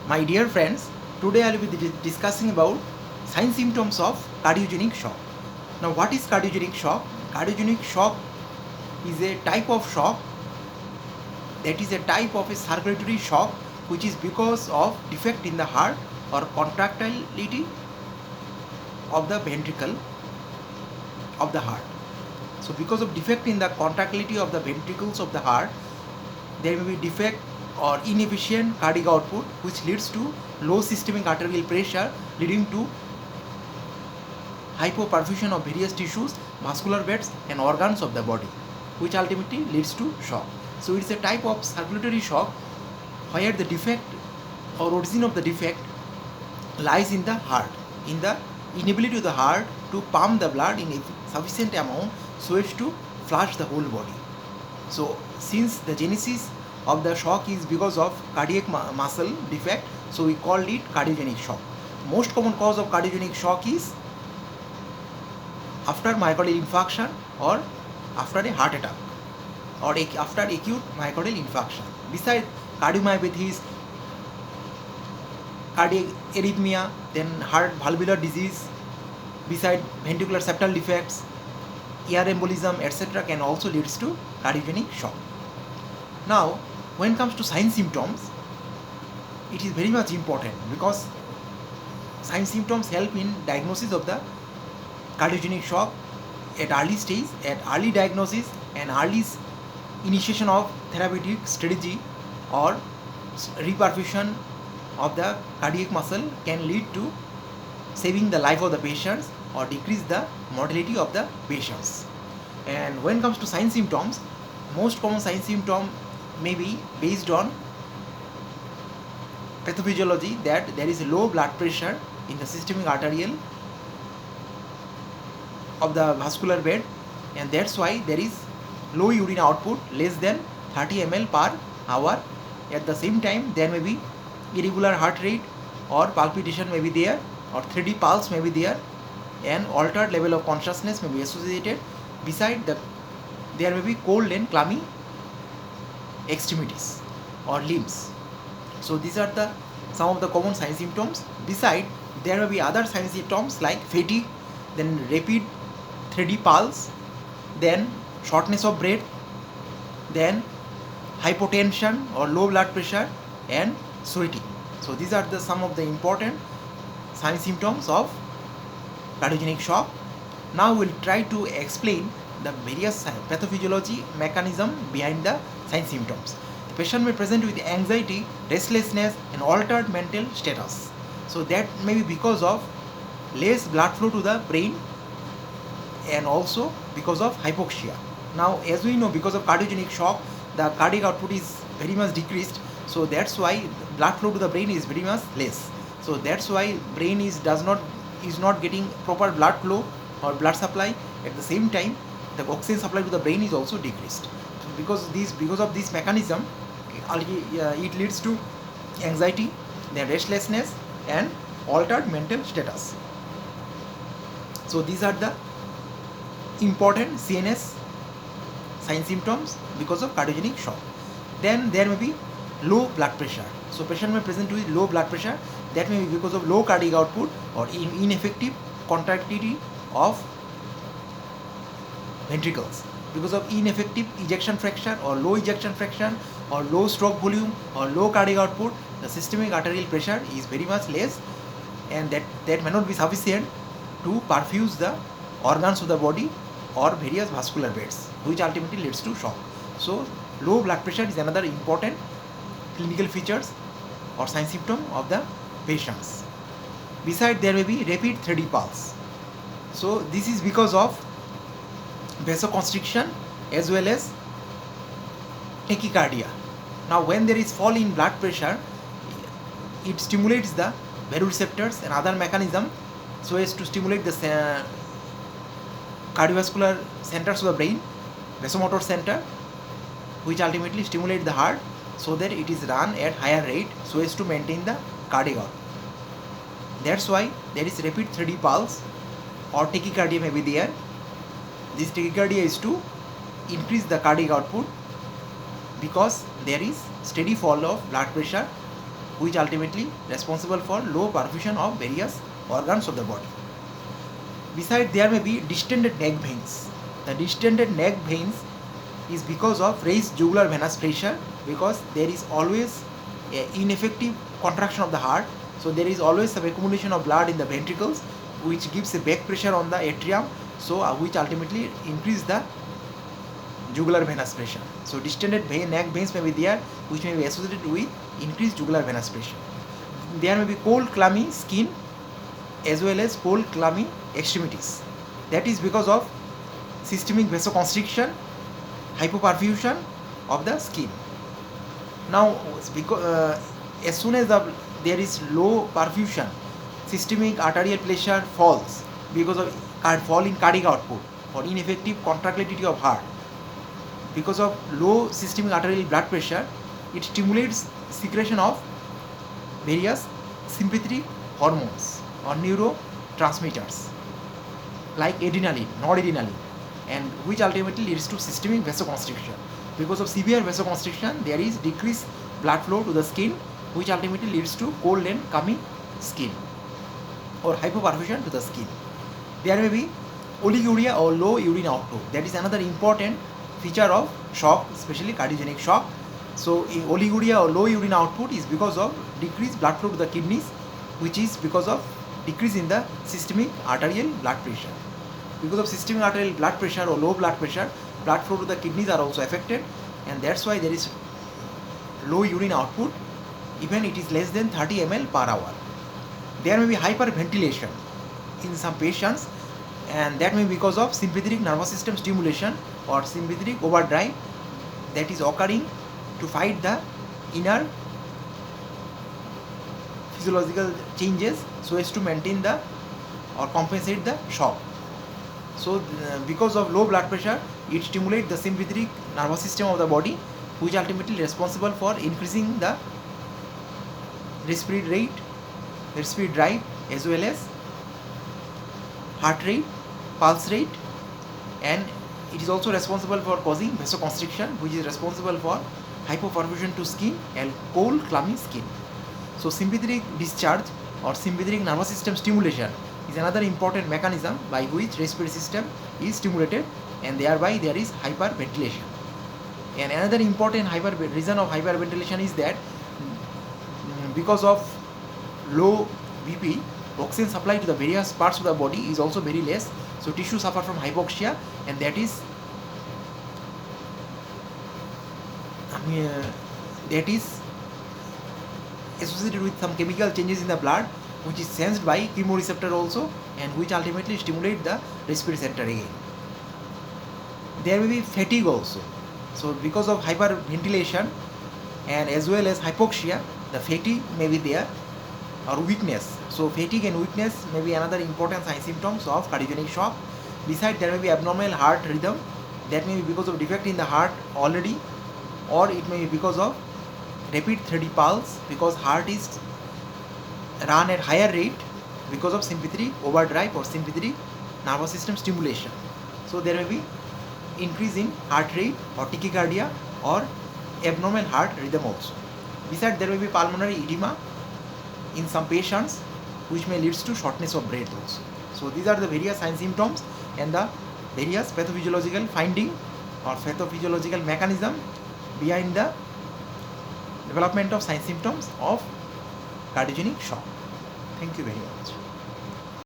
My dear friends, today I will be discussing about sign symptoms of cardiogenic shock. Now, what is cardiogenic shock? Cardiogenic shock is a type of shock that is a type of a circulatory shock which is because of defect in the heart or contractility of the ventricle of the heart. So, because of defect in the contractility of the ventricles of the heart, there may be defect or inefficient cardiac output which leads to low systemic arterial pressure leading to hypoperfusion of various tissues, muscular beds and organs of the body, which ultimately leads to shock. So it's a type of circulatory shock where the defect or origin of the defect lies in the heart, in the inability of the heart to pump the blood in a sufficient amount so as to flush the whole body. So since the genesis of the shock is because of cardiac muscle defect, so we called it cardiogenic shock. Most common cause of cardiogenic shock is after myocardial infarction or after a heart attack or after acute myocardial infarction. Besides cardiomyopathies, cardiac arrhythmia, then heart valvular disease, beside ventricular septal defects, air embolism, etc. can also lead to cardiogenic shock. Now, when it comes to sign symptoms, it is very much important because sign symptoms help in diagnosis of the cardiogenic shock at early stage, at early diagnosis and early initiation of therapeutic strategy or reperfusion of the cardiac muscle can lead to saving the life of the patients or decrease the mortality of the patients. And when it comes to sign symptoms, most common sign symptom may be based on pathophysiology, that there is low blood pressure in the systemic arterial of the vascular bed, and that's why there is low urine output, less than 30 ml per hour. At the same time, there may be irregular heart rate or palpitation may be there, or 3D pulse may be there, and altered level of consciousness may be associated. Beside that, there may be cold and clammy extremities or limbs. So these are the some of the common sign symptoms. Beside, there may be other sign symptoms like fatigue, then rapid 3D pulse, then shortness of breath, then hypotension or low blood pressure and sweating. So these are the some of the important sign symptoms of cardiogenic shock. Now we'll try to explain the various pathophysiology mechanism behind the sign symptoms. The patient may present with anxiety, restlessness and altered mental status. So that may be because of less blood flow to the brain and also because of hypoxia. Now, as we know, because of cardiogenic shock, the cardiac output is very much decreased. So that's why blood flow to the brain is very much less. So that's why brain is not getting proper blood flow or blood supply. At the same time, the oxygen supply to the brain is also decreased. So because of this mechanism, it leads to anxiety, then restlessness and altered mental status. So these are the important CNS sign symptoms because of cardiogenic shock. Then there may be low blood pressure. So patient may present with low blood pressure. That may be because of low cardiac output or ineffective contractility of ventricles, because of ineffective ejection fraction or low ejection fraction or low stroke volume or low cardiac output. The systemic arterial pressure is very much less, and that may not be sufficient to perfuse the organs of the body or various vascular beds, which ultimately leads to shock. So low blood pressure is another important clinical features or sign symptom of the patients. Besides, there may be rapid 3D pulse. So this is because of vasoconstriction as well as tachycardia. Now when there is fall in blood pressure, it stimulates the baroreceptors and other mechanism so as to stimulate the cardiovascular centers of the brain, vasomotor center, which ultimately stimulate the heart so that it is run at higher rate so as to maintain the cardiac output. That's why there is rapid 3D pulse or tachycardia may be there. This tachycardia is to increase the cardiac output because there is steady fall of blood pressure which ultimately responsible for low perfusion of various organs of the body. Besides, there may be distended neck veins. The distended neck veins is because of raised jugular venous pressure, because there is always ineffective contraction of the heart, so there is always some accumulation of blood in the ventricles, which gives a back pressure on the atrium, so which ultimately increase the jugular venous pressure. So distended neck veins may be there, which may be associated with increased jugular venous pressure. There may be cold clammy skin as well as cold clammy extremities. That is because of systemic vasoconstriction, hypoperfusion of the skin. Now, because, as soon as there is low perfusion, systemic arterial pressure falls because of fall in cardiac output or ineffective contractility of heart. Because of low systemic arterial blood pressure, it stimulates secretion of various sympathetic hormones or neurotransmitters like adrenaline, noradrenaline, and which ultimately leads to systemic vasoconstriction. Because of severe vasoconstriction, there is decreased blood flow to the skin, which ultimately leads to cold and clammy skin or hypoperfusion to the skin. There may be oliguria or low urine output. That is another important feature of shock, especially cardiogenic shock. So oliguria or low urine output is because of decreased blood flow to the kidneys, which is because of decrease in the systemic arterial blood pressure. Because of systemic arterial blood pressure or low blood pressure, blood flow to the kidneys are also affected, and that's why there is low urine output, even it is less than 30 ml per hour. There may be hyperventilation in some patients, and that may be because of sympathetic nervous system stimulation or sympathetic overdrive that is occurring to fight the inner physiological changes so as to maintain the or compensate the shock. So because of low blood pressure, it stimulates the sympathetic nervous system of the body, which ultimately responsible for increasing the respiratory rate, respiratory drive, as well as heart rate, pulse rate, and it is also responsible for causing vasoconstriction, which is responsible for hypoperfusion to skin and cold clammy skin. So sympathetic discharge or sympathetic nervous system stimulation is another important mechanism by which respiratory system is stimulated, and thereby there is hyperventilation. And another important reason of hyperventilation is that because of low BP, oxygen supply to the various parts of the body is also very less, so tissue suffer from hypoxia, and that is associated with some chemical changes in the blood, which is sensed by chemoreceptor also, and which ultimately stimulate the respiratory center again. There may be fatigue also. So because of hyperventilation and as well as hypoxia, the fatigue may be there, or weakness. So fatigue and weakness may be another important sign symptoms of cardiogenic shock. Besides, there may be abnormal heart rhythm. That may be because of defect in the heart already, or it may be because of rapid thready pulse, because heart is run at higher rate because of sympathetic overdrive or sympathetic nervous system stimulation. So there may be increase in heart rate or tachycardia or abnormal heart rhythm also. Besides, there may be pulmonary edema in some patients, which may lead to shortness of breath also. So these are the various sign symptoms and the various pathophysiological finding or pathophysiological mechanism behind the development of sign symptoms of cardiogenic shock. Thank you very much.